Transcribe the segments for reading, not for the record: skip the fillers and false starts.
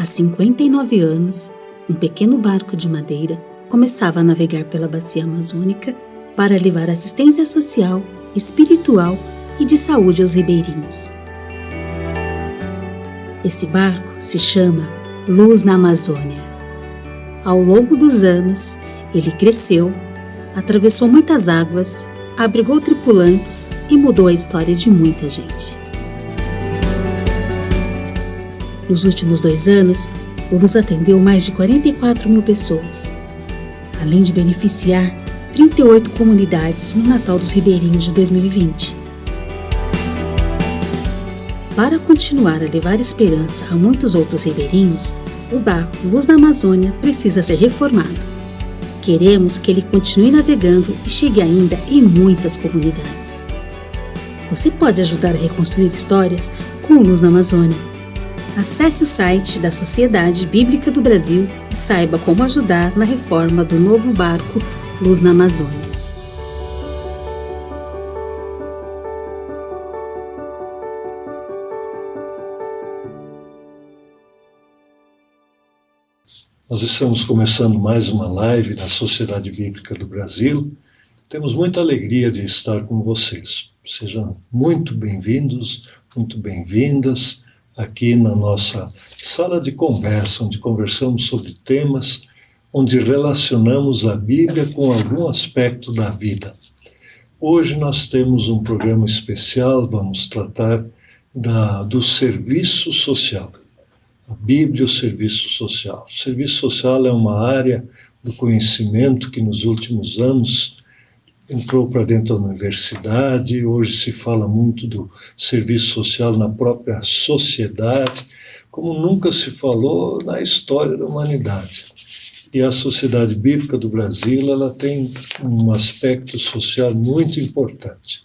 Há 59 anos, um pequeno barco de madeira começava a navegar pela bacia amazônica para levar assistência social, espiritual e de saúde aos ribeirinhos. Esse barco se chama Luz na Amazônia. Ao longo dos anos, ele cresceu, atravessou muitas águas, abrigou tripulantes e mudou a história de muita gente. Nos últimos 2 anos, o Luz atendeu mais de 44 mil pessoas, além de beneficiar 38 comunidades no Natal dos Ribeirinhos de 2020. Para continuar a levar esperança a muitos outros ribeirinhos, o barco Luz na Amazônia precisa ser reformado. Queremos que ele continue navegando e chegue ainda em muitas comunidades. Você pode ajudar a reconstruir histórias com Luz na Amazônia. Acesse o site da Sociedade Bíblica do Brasil e saiba como ajudar na reforma do novo barco Luz na Amazônia. Nós estamos começando mais uma live da Sociedade Bíblica do Brasil. Temos muita alegria de estar com vocês. Sejam muito bem-vindos, muito bem-vindas aqui na nossa sala de conversa, onde conversamos sobre temas, onde relacionamos a Bíblia com algum aspecto da vida. Hoje nós temos um programa especial, vamos tratar do serviço social. A Bíblia e o serviço social. O serviço social é uma área do conhecimento que nos últimos anos entrou para dentro da universidade. Hoje se fala muito do serviço social na própria sociedade, como nunca se falou na história da humanidade. E a Sociedade Bíblica do Brasil, ela tem um aspecto social muito importante.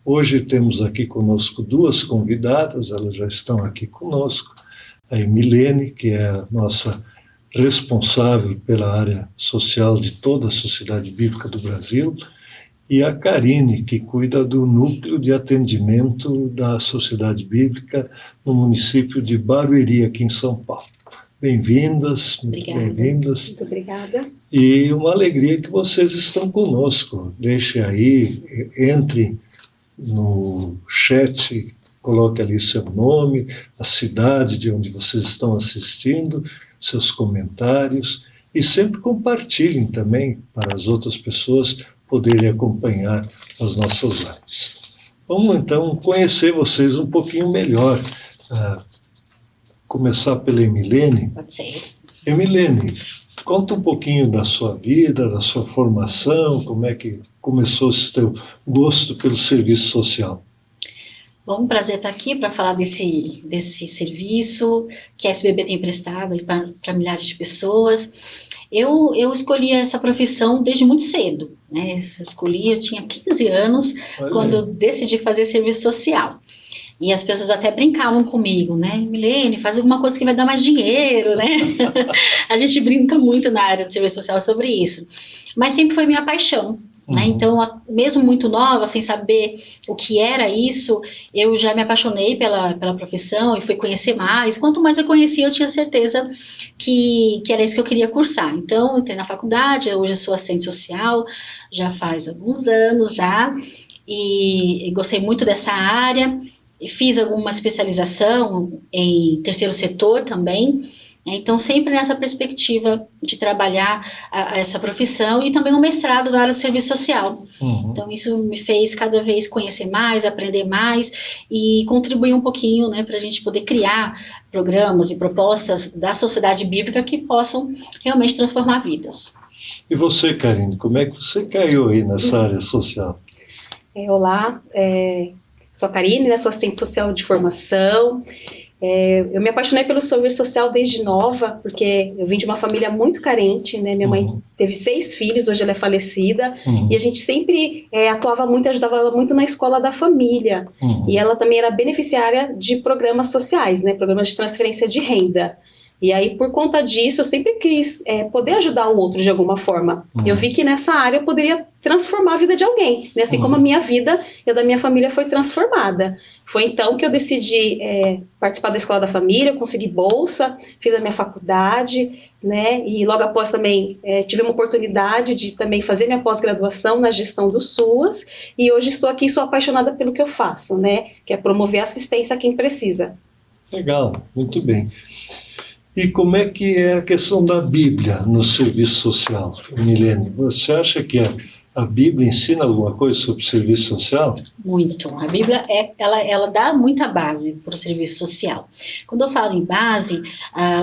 Hoje temos aqui conosco 2 convidadas, elas já estão aqui conosco. A Emilene, que é a nossa responsável pela área social de toda a Sociedade Bíblica do Brasil, e a Karine, que cuida do núcleo de atendimento da Sociedade Bíblica no município de Barueri, aqui em São Paulo. Bem-vindas, muito bem-vindas. Muito obrigada. E uma alegria que vocês estão conosco. Deixe aí, entre no chat, coloque ali seu nome, a cidade de onde vocês estão assistindo, seus comentários, e sempre compartilhem também para as outras pessoas poderem acompanhar as nossas lives. Vamos então conhecer vocês um pouquinho melhor. Começar pela Emilene. Pode ser. Emilene, conta um pouquinho da sua vida, da sua formação, como é que começou esse teu gosto pelo serviço social. Bom, um prazer estar aqui para falar desse serviço que a SBB tem prestado para milhares de pessoas. Eu escolhi essa profissão desde muito cedo, né? Eu tinha 15 anos. Olha. Quando eu decidi fazer serviço social. E as pessoas até brincavam comigo, né? Milene, faz alguma coisa que vai dar mais dinheiro, né? A gente brinca muito na área do serviço social sobre isso. Mas sempre foi minha paixão. Né? Então, mesmo muito nova, sem saber o que era isso, eu já me apaixonei pela profissão e fui conhecer mais. Quanto mais eu conhecia, eu tinha certeza que era isso que eu queria cursar. Então, entrei na faculdade, hoje eu sou assistente social, já faz alguns anos já, e gostei muito dessa área, e fiz alguma especialização em terceiro setor também. Então, sempre nessa perspectiva de trabalhar essa profissão e também um mestrado na área do serviço social. Então, isso me fez cada vez conhecer mais, aprender mais e contribuir um pouquinho, né, para a gente poder criar programas e propostas da sociedade bíblica que possam realmente transformar vidas. E você, Karine, como é que você caiu aí nessa área social? Olá, sou a Karine, né, sou assistente social de formação. Eu me apaixonei pelo serviço social desde nova, porque eu vim de uma família muito carente, né? Minha mãe teve 6 filhos, hoje ela é falecida, e a gente sempre atuava muito, ajudava muito na escola da família, e ela também era beneficiária de programas sociais, né? Programas de transferência de renda. E aí, por conta disso, eu sempre quis poder ajudar o outro de alguma forma. Eu vi que nessa área eu poderia transformar a vida de alguém, né? Assim como a minha vida e a da minha família foi transformada. Foi então que eu decidi participar da Escola da Família, consegui bolsa, fiz a minha faculdade, né? E logo após também tive uma oportunidade de também fazer minha pós-graduação na gestão do SUAS, e hoje estou aqui e sou apaixonada pelo que eu faço, né? Que é promover assistência a quem precisa. Legal, muito bem. E como é que é a questão da Bíblia no serviço social, Milene? Você acha que a Bíblia ensina alguma coisa sobre serviço social? Muito. A Bíblia, ela dá muita base para o serviço social. Quando eu falo em base,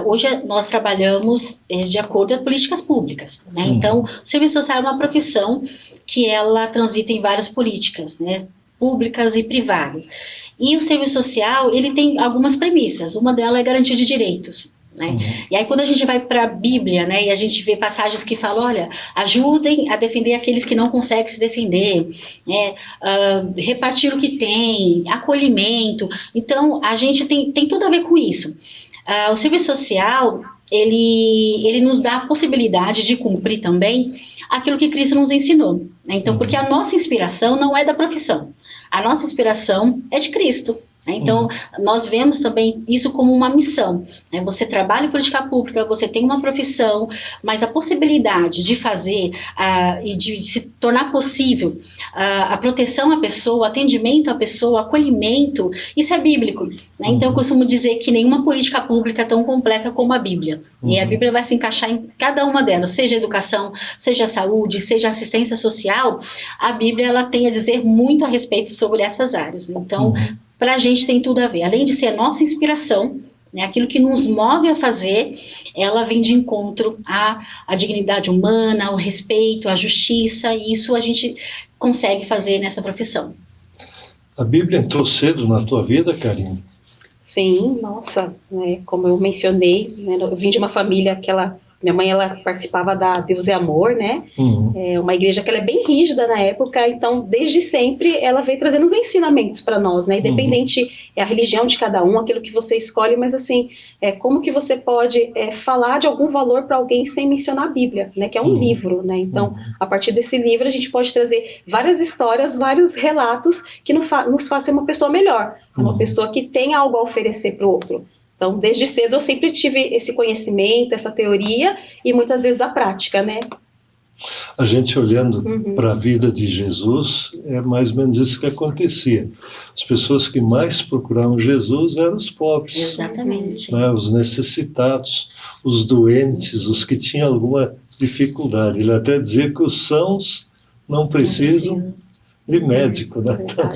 hoje nós trabalhamos de acordo com políticas públicas, né? Então, o serviço social é uma profissão que ela transita em várias políticas, né? Públicas e privadas. E o serviço social, ele tem algumas premissas. Uma delas é garantia de direitos. Né? E aí quando a gente vai para a Bíblia, né, e a gente vê passagens que falam, olha, ajudem a defender aqueles que não conseguem se defender, né, repartir o que tem, acolhimento. Então a gente tem tudo a ver com isso. O serviço social, ele nos dá a possibilidade de cumprir também aquilo que Cristo nos ensinou, né? Então, porque a nossa inspiração não é da profissão, a nossa inspiração é de Cristo. Então, nós vemos também isso como uma missão, né? Você trabalha em política pública, você tem uma profissão, mas a possibilidade de fazer e de se tornar possível a proteção à pessoa, o atendimento à pessoa, o acolhimento, isso é bíblico, né? Então, eu costumo dizer que nenhuma política pública é tão completa como a Bíblia. E a Bíblia vai se encaixar em cada uma delas, seja educação, seja saúde, seja assistência social. A Bíblia, ela tem a dizer muito a respeito sobre essas áreas, né? Então, para a gente tem tudo a ver. Além de ser a nossa inspiração, né, aquilo que nos move a fazer, ela vem de encontro à dignidade humana, ao respeito, à justiça, e isso a gente consegue fazer nessa profissão. A Bíblia entrou cedo na tua vida, Karine? Sim, nossa, né, como eu mencionei, né, eu vim de uma família que minha mãe, ela participava da Deus é Amor, né? É uma igreja que ela é bem rígida na época, então, desde sempre, ela veio trazendo os ensinamentos para nós, né? Independente a religião de cada um, aquilo que você escolhe, mas assim, como que você pode falar de algum valor para alguém sem mencionar a Bíblia, né? Que é um livro, né? Então, a partir desse livro, a gente pode trazer várias histórias, vários relatos que nos façam uma pessoa melhor, uma pessoa que tem algo a oferecer para o outro. Então, desde cedo eu sempre tive esse conhecimento, essa teoria e muitas vezes a prática, né? A gente olhando para a vida de Jesus, é mais ou menos isso que acontecia. As pessoas que mais procuravam Jesus eram os pobres. Exatamente. Né? Os necessitados, os doentes, os que tinham alguma dificuldade. Ele até dizia que os sãos não precisam de médico. Né? Então,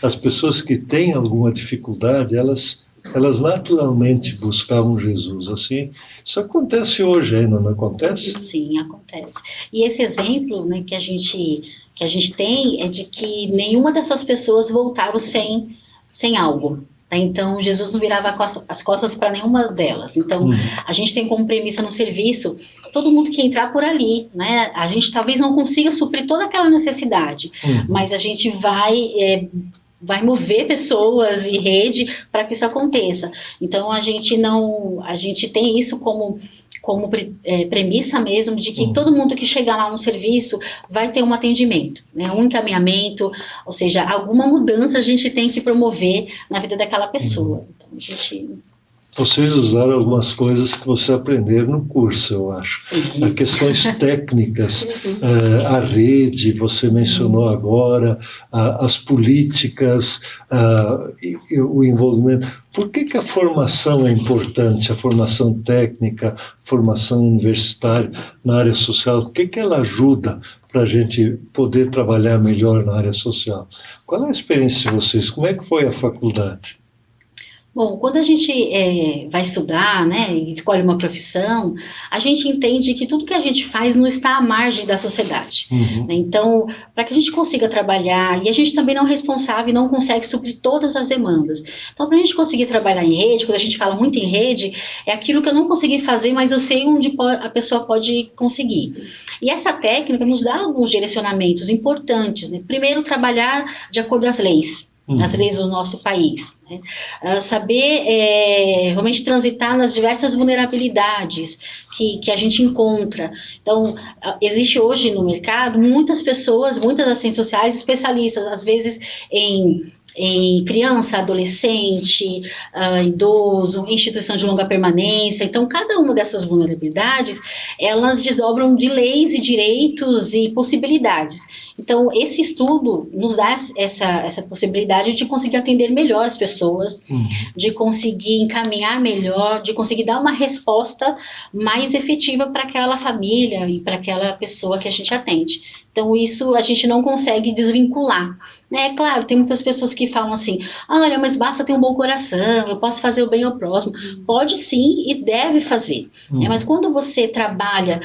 as pessoas que têm alguma dificuldade, elas naturalmente buscavam Jesus, assim. Isso acontece hoje ainda, não acontece? Sim, acontece. E esse exemplo, né, que a gente tem é de que nenhuma dessas pessoas voltaram sem algo. Né? Então, Jesus não virava as costas para nenhuma delas. Então, a gente tem como premissa no serviço, todo mundo que entrar por ali, né? A gente talvez não consiga suprir toda aquela necessidade, mas a gente vai mover pessoas e rede para que isso aconteça. Então, a gente tem isso como premissa mesmo, de que todo mundo que chegar lá no serviço vai ter um atendimento, né, um encaminhamento, ou seja, alguma mudança a gente tem que promover na vida daquela pessoa. Então, a gente... Vocês usaram algumas coisas que você aprendeu no curso, eu acho. Sim. Questões técnicas, a rede, você mencionou agora, as políticas, o envolvimento. Por que a formação é importante, a formação técnica, a formação universitária na área social? O que ela ajuda para a gente poder trabalhar melhor na área social? Qual é a experiência de vocês? Como é que foi a faculdade? Bom, quando a gente vai estudar, né, e escolhe uma profissão, a gente entende que tudo que a gente faz não está à margem da sociedade. Né? Então, para que a gente consiga trabalhar, e a gente também não é responsável e não consegue suprir todas as demandas. Então, para a gente conseguir trabalhar em rede, quando a gente fala muito em rede, é aquilo que eu não consegui fazer, mas eu sei onde a pessoa pode conseguir. E essa técnica nos dá alguns direcionamentos importantes. Né? Primeiro, trabalhar de acordo com as leis. as leis do nosso país, né? Saber realmente transitar nas diversas vulnerabilidades que a gente encontra. Então, existe hoje no mercado muitas pessoas, muitas assistentes sociais especialistas, às vezes em criança, adolescente, idoso, instituição de longa permanência. Então, cada uma dessas vulnerabilidades, elas desdobram de leis e direitos e possibilidades. Então, esse estudo nos dá essa possibilidade de conseguir atender melhor as pessoas, de conseguir encaminhar melhor, de conseguir dar uma resposta mais efetiva para aquela família e para aquela pessoa que a gente atende. Então, isso a gente não consegue desvincular, né? Claro, tem muitas pessoas que falam assim, olha, mas basta ter um bom coração, eu posso fazer o bem ao próximo. Pode sim e deve fazer. Mas quando você trabalha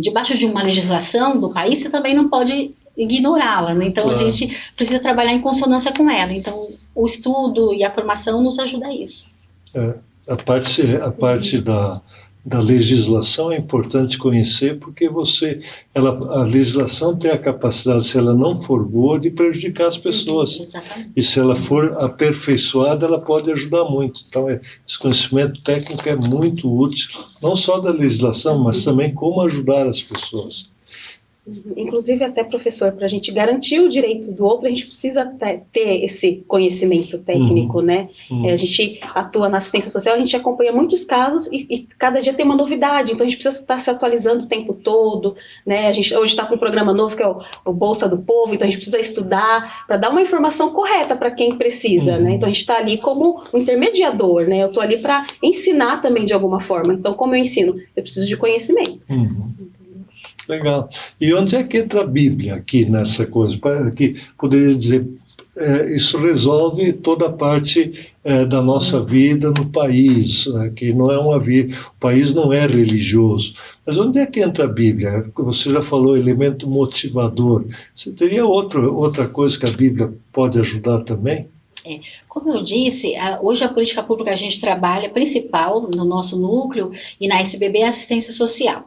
debaixo de uma legislação do país, você também não pode ignorá-la, né? Então, claro, a gente precisa trabalhar em consonância com ela. Então, o estudo e a formação nos ajuda a isso. A parte da legislação é importante conhecer, porque a legislação tem a capacidade, se ela não for boa, de prejudicar as pessoas. Exatamente. E se ela for aperfeiçoada, ela pode ajudar muito. Então, esse conhecimento técnico é muito útil, não só da legislação, mas também como ajudar as pessoas. Inclusive, até, professor, para a gente garantir o direito do outro, a gente precisa ter esse conhecimento técnico, né? A gente atua na assistência social, a gente acompanha muitos casos e cada dia tem uma novidade, então a gente precisa estar se atualizando o tempo todo, né? A gente hoje está com um programa novo que é o Bolsa do Povo, então a gente precisa estudar para dar uma informação correta para quem precisa, né? Então a gente está ali como um intermediador, né? Eu estou ali para ensinar também de alguma forma, então como eu ensino? Eu preciso de conhecimento. Legal. E onde é que entra a Bíblia aqui nessa coisa? Que poderia dizer, isso resolve toda a parte da nossa vida no país, que não é uma vida, o país não é religioso. Mas onde é que entra a Bíblia? Você já falou elemento motivador. Você teria outra coisa que a Bíblia pode ajudar também? Como eu disse, hoje a política pública que a gente trabalha, principal no nosso núcleo e na SBB é a assistência social.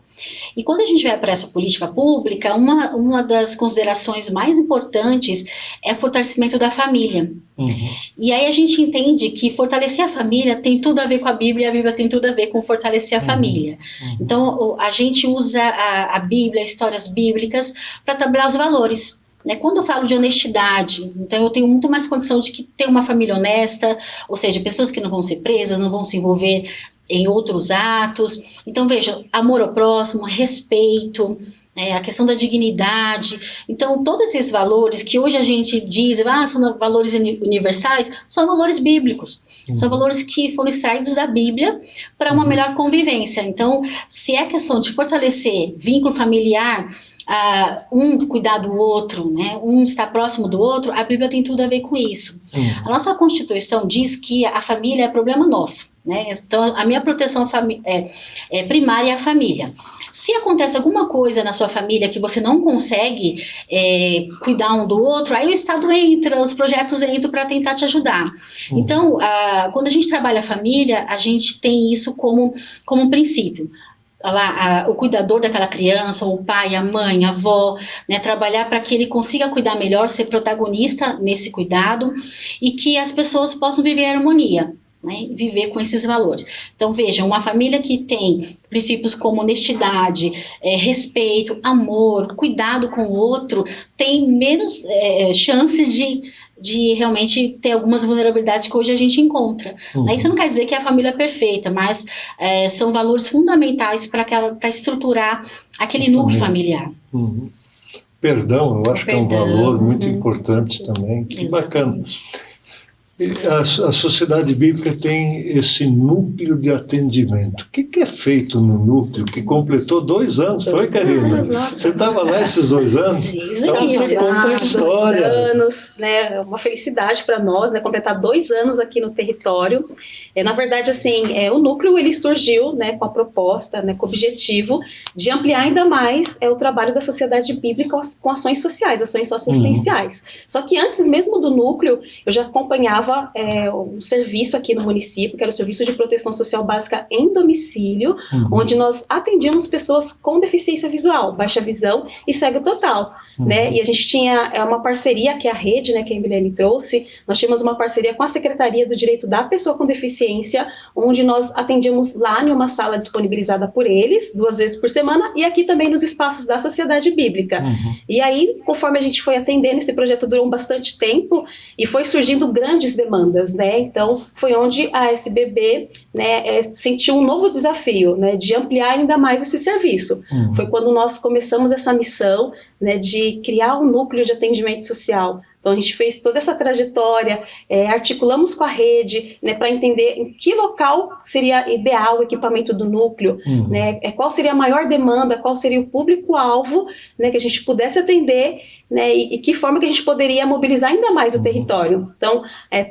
E quando a gente vai para essa política pública, uma das considerações mais importantes é o fortalecimento da família. E aí a gente entende que fortalecer a família tem tudo a ver com a Bíblia, e a Bíblia tem tudo a ver com fortalecer a família. Então, a gente usa a Bíblia, histórias bíblicas, para trabalhar os valores. Quando eu falo de honestidade, então eu tenho muito mais condição de que ter uma família honesta, ou seja, pessoas que não vão ser presas, não vão se envolver em outros atos. Então, veja, amor ao próximo, respeito, a questão da dignidade. Então, todos esses valores que hoje a gente diz, são valores universais, são valores bíblicos. São valores que foram extraídos da Bíblia para uma melhor convivência. Então, se é questão de fortalecer vínculo familiar, um cuidar do outro, né? Um estar próximo do outro, a Bíblia tem tudo a ver com isso. A nossa Constituição diz que a família é problema nosso, né? Então, a minha proteção primária é a família. Se acontece alguma coisa na sua família que você não consegue cuidar um do outro, aí o Estado entra, os projetos entram para tentar te ajudar. Então, quando a gente trabalha a família, a gente tem isso como um princípio. O cuidador daquela criança, o pai, a mãe, a avó, né, trabalhar para que ele consiga cuidar melhor, ser protagonista nesse cuidado e que as pessoas possam viver em harmonia, né, viver com esses valores. Então, vejam, uma família que tem princípios como honestidade, respeito, amor, cuidado com o outro, tem menos chances de realmente ter algumas vulnerabilidades que hoje a gente encontra. Isso não quer dizer que é a família é perfeita, mas são valores fundamentais para estruturar aquele núcleo familiar. Perdão, eu acho que é um valor muito importante também. Que bacana. A Sociedade Bíblica tem esse núcleo de atendimento. O que é feito no núcleo que completou 2 anos? Foi, Karina? Você estava lá esses 2 anos? Então você conta a história. 2 anos, né? É uma felicidade para nós, né? Completar 2 anos aqui no território. Na verdade, assim, o núcleo ele surgiu, né, com a proposta, né, com o objetivo de ampliar ainda mais o trabalho da Sociedade Bíblica com ações sociais, ações socioassistenciais. Só que antes mesmo do núcleo, eu já acompanhava operava um serviço aqui no município, que era o Serviço de Proteção Social Básica em domicílio, onde nós atendíamos pessoas com deficiência visual, baixa visão e cego total. Né? E a gente tinha uma parceria, que é a rede, né, que a Emiliane trouxe, nós tínhamos uma parceria com a Secretaria do Direito da Pessoa com Deficiência, onde nós atendíamos lá em uma sala disponibilizada por eles, 2 vezes por semana, e aqui também nos espaços da Sociedade Bíblica. E aí, conforme a gente foi atendendo, esse projeto durou bastante tempo, e foi surgindo grandes demandas, né? Então, foi onde a SBB, né, sentiu um novo desafio, né, de ampliar ainda mais esse serviço. Foi quando nós começamos essa missão, né, de criar um núcleo de atendimento social. Então, a gente fez toda essa trajetória, articulamos com a rede, né, para entender em que local seria ideal o equipamento do núcleo, né, qual seria a maior demanda, qual seria o público-alvo, né, que a gente pudesse atender, né, e que forma que a gente poderia mobilizar ainda mais o território. Então,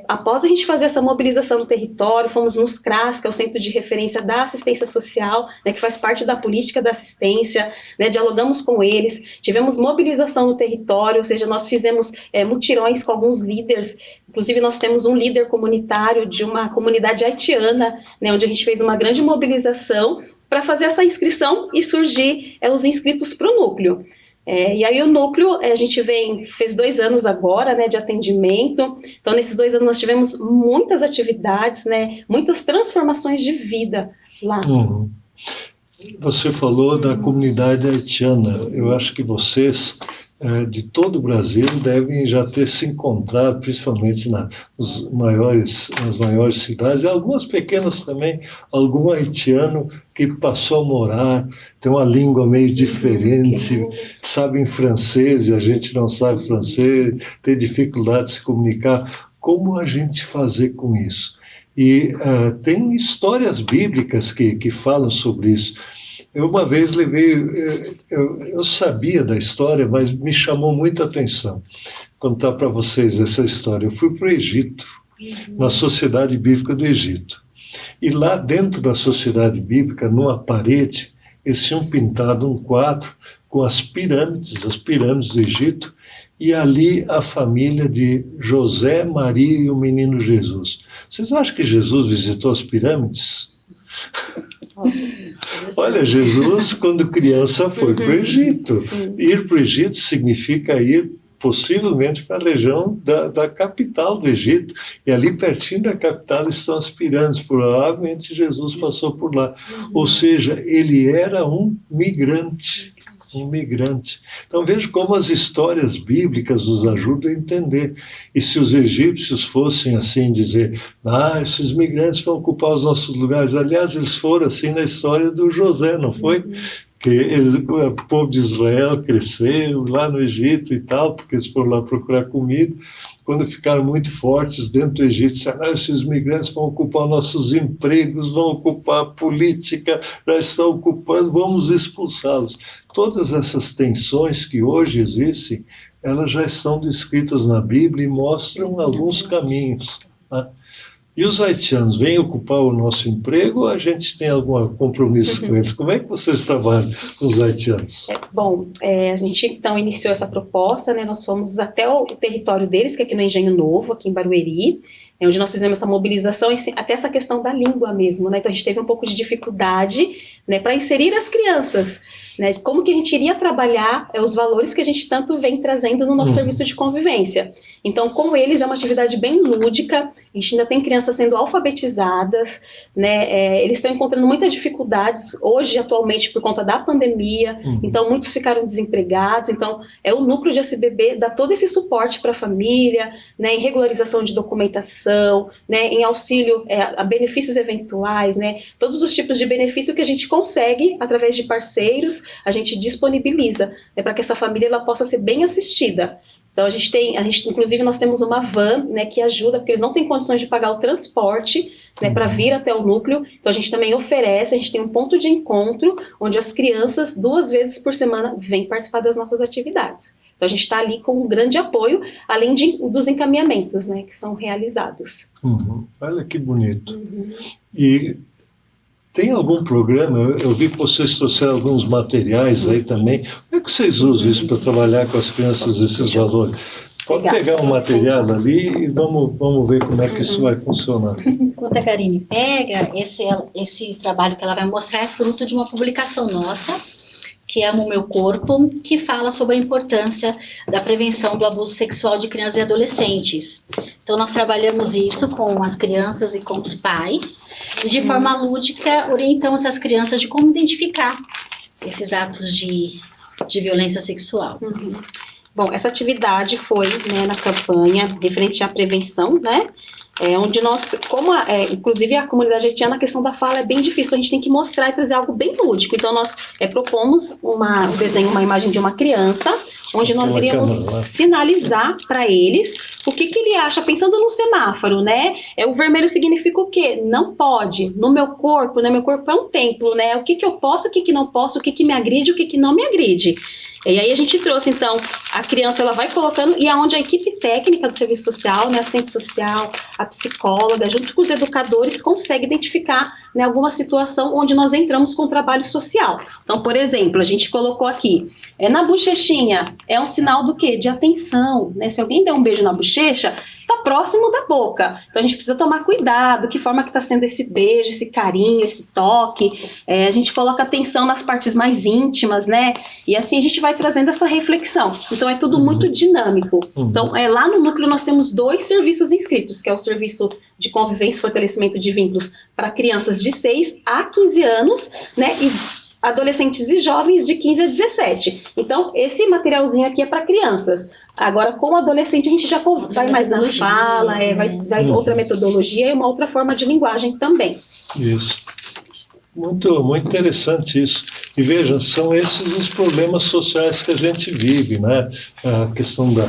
após a gente fazer essa mobilização no território, fomos nos CRAS, que é o Centro de Referência da Assistência Social, né, que faz parte da política da assistência, né, dialogamos com eles, tivemos mobilização no território, ou seja, nós fizemos mutirões com alguns líderes, inclusive nós temos um líder comunitário de uma comunidade haitiana, né, onde a gente fez uma grande mobilização para fazer essa inscrição e surgir os inscritos para o núcleo. E aí o núcleo, a gente fez 2 anos agora, né, de atendimento. Então, nesses 2 anos nós tivemos muitas atividades, né, muitas transformações de vida lá. Você falou da comunidade haitiana. Eu acho que vocês, de todo o Brasil, devem já ter se encontrado, principalmente nas maiores cidades, e algumas pequenas também, algum haitiano que passou a morar, tem uma língua meio diferente, sabe francês e a gente não sabe francês, tem dificuldade de se comunicar. Como a gente fazer com isso? E tem histórias bíblicas que falam sobre isso. Eu uma vez eu sabia da história, mas me chamou muita atenção contar para vocês essa história. Eu fui para o Egito, na Sociedade Bíblica do Egito. E lá dentro da Sociedade Bíblica, numa parede, eles tinham pintado um quadro com as pirâmides do Egito, e ali a família de José, Maria e o menino Jesus. Vocês acham que Jesus visitou as pirâmides? Olha, Jesus, quando criança, foi para o Egito. Ir para o Egito significa ir possivelmente para a região da capital do Egito. E ali pertinho da capital estão as pirâmides. Provavelmente Jesus passou por lá. Ou seja, ele era um migrante. Então veja como as histórias bíblicas nos ajudam a entender. E se os egípcios fossem assim dizer, esses migrantes vão ocupar os nossos lugares. Aliás, eles foram assim na história do José, não foi? Que o povo de Israel cresceu lá no Egito e tal, porque eles foram lá procurar comida. Quando ficaram muito fortes dentro do Egito, disseram, esses migrantes vão ocupar nossos empregos, vão ocupar a política, já estão ocupando, vamos expulsá-los. Todas essas tensões que hoje existem, elas já estão descritas na Bíblia e mostram alguns caminhos. Né? E os haitianos vêm ocupar o nosso emprego ou a gente tem algum compromisso com eles? Como é que vocês trabalham com os haitianos? A gente então iniciou essa proposta, né? Nós fomos até o território deles, que é aqui no Engenho Novo, aqui em Barueri, onde nós fizemos essa mobilização, até essa questão da língua mesmo, né? Então a gente teve um pouco de dificuldade, né, para inserir as crianças, né? Como que a gente iria trabalhar os valores que a gente tanto vem trazendo no nosso serviço de convivência. Então, com eles é uma atividade bem lúdica, a gente ainda tem crianças sendo alfabetizadas, né? Eles estão encontrando muitas dificuldades hoje, atualmente, por conta da pandemia, então muitos ficaram desempregados, então o núcleo de SBB dá todo esse suporte para a família, né, em regularização de documentação, né, em auxílio a benefícios eventuais, né, todos os tipos de benefício que a gente consegue através de parceiros, a gente disponibiliza, né, para que essa família ela possa ser bem assistida. Então, inclusive, nós temos uma van, né, que ajuda, porque eles não têm condições de pagar o transporte, né, para vir até o núcleo. Então, a gente também oferece, a gente tem um ponto de encontro, onde as crianças, 2 vezes por semana, vêm participar das nossas atividades. Então, a gente está ali com um grande apoio, além dos encaminhamentos, né, que são realizados. Olha que bonito. E tem algum programa? Eu vi que vocês trouxeram alguns materiais aí também. Como é que vocês usam isso para trabalhar com as crianças, esses valores? Pode Legal. pegar um material ali e vamos ver como é que isso vai funcionar. Enquanto a Karine pega, esse trabalho que ela vai mostrar é fruto de uma publicação nossa, que Amo o Meu Corpo, que fala sobre a importância da prevenção do abuso sexual de crianças e adolescentes. Então, nós trabalhamos isso com as crianças e com os pais, e de forma lúdica orientamos as crianças de como identificar esses atos de violência sexual. Bom, essa atividade foi, né, na campanha referente à prevenção, né, onde nós, inclusive a comunidade haitiana, a questão da fala é bem difícil, a gente tem que mostrar e trazer algo bem lúdico. Então, nós propomos um desenho, uma imagem de uma criança, onde nós iríamos sinalizar para eles o que ele acha, pensando num semáforo, né? O vermelho significa o quê? Não pode. No meu corpo, né? Meu corpo é um templo, né? O que eu posso, o que não posso, o que me agride, o que não me agride. E aí a gente trouxe, então, a criança, ela vai colocando, e aonde a equipe técnica do serviço social, né, assistente social, a psicóloga, junto com os educadores, consegue identificar, né, alguma situação onde nós entramos com o trabalho social. Então, por exemplo, a gente colocou aqui, na bochechinha, é um sinal do quê? De atenção, né? Se alguém der um beijo na bochecha, está próximo da boca. Então, a gente precisa tomar cuidado, que forma que está sendo esse beijo, esse carinho, esse toque. A gente coloca atenção nas partes mais íntimas, né? E assim a gente vai trazendo essa reflexão. Então, é tudo muito dinâmico. Então, lá no núcleo nós temos 2 serviços inscritos, que é o serviço de convivência e fortalecimento de vínculos para crianças de 6 a 15 anos, né? E adolescentes e jovens de 15 a 17. Então, esse materialzinho aqui é para crianças. Agora, com o adolescente, a gente já vai mais na fala, vai outra metodologia e uma outra forma de linguagem também. Isso. Muito, muito interessante isso. E veja, são esses os problemas sociais que a gente vive, né? A questão da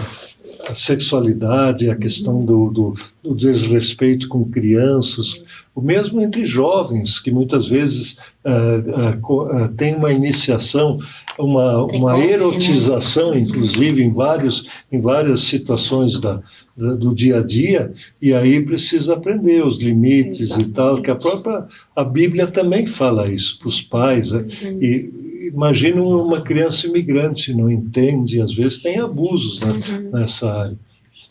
sexualidade, a questão do desrespeito com crianças, o mesmo entre jovens, que muitas vezes tem uma iniciação, uma erotização, né? Inclusive, em várias situações do dia a dia, e aí precisa aprender os limites. Exato. E tal, que a Bíblia também fala isso para os pais, né? E imagina uma criança imigrante, não entende, às vezes tem abusos, né, nessa área,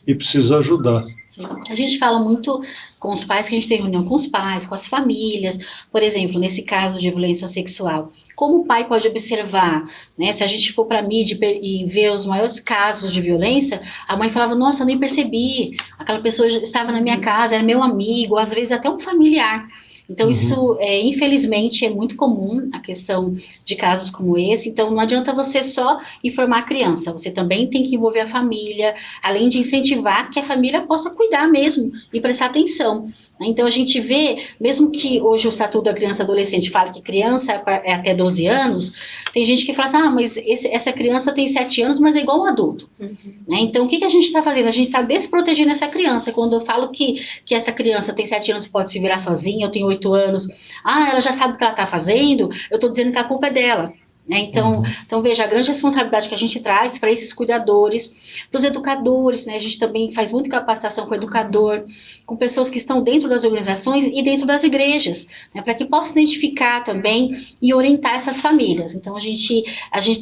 e precisa ajudar. Sim. A gente fala muito com os pais, que a gente tem reunião com os pais, com as famílias, por exemplo, nesse caso de violência sexual. Como o pai pode observar, né? Se a gente for para a mídia e ver os maiores casos de violência, a mãe falava, nossa, nem percebi, aquela pessoa estava na minha casa, era meu amigo, às vezes até um familiar. Então, isso, infelizmente, é muito comum, a questão de casos como esse. Então, não adianta você só informar a criança, você também tem que envolver a família, além de incentivar que a família possa cuidar mesmo e prestar atenção. Então, a gente vê, mesmo que hoje o Estatuto da Criança e Adolescente fale que criança é até 12 anos, tem gente que fala assim, mas essa criança tem 7 anos, mas é igual um adulto. Né? Então, o que a gente está fazendo? A gente está desprotegendo essa criança. Quando eu falo que essa criança tem 7 anos, pode se virar sozinha, eu tenho 8 anos, ela já sabe o que ela está fazendo, eu estou dizendo que a culpa é dela. Então, veja, a grande responsabilidade que a gente traz para esses cuidadores, para os educadores, né? A gente também faz muita capacitação com o educador, com pessoas que estão dentro das organizações e dentro das igrejas, né? Para que possa identificar também e orientar essas famílias. Então, a gente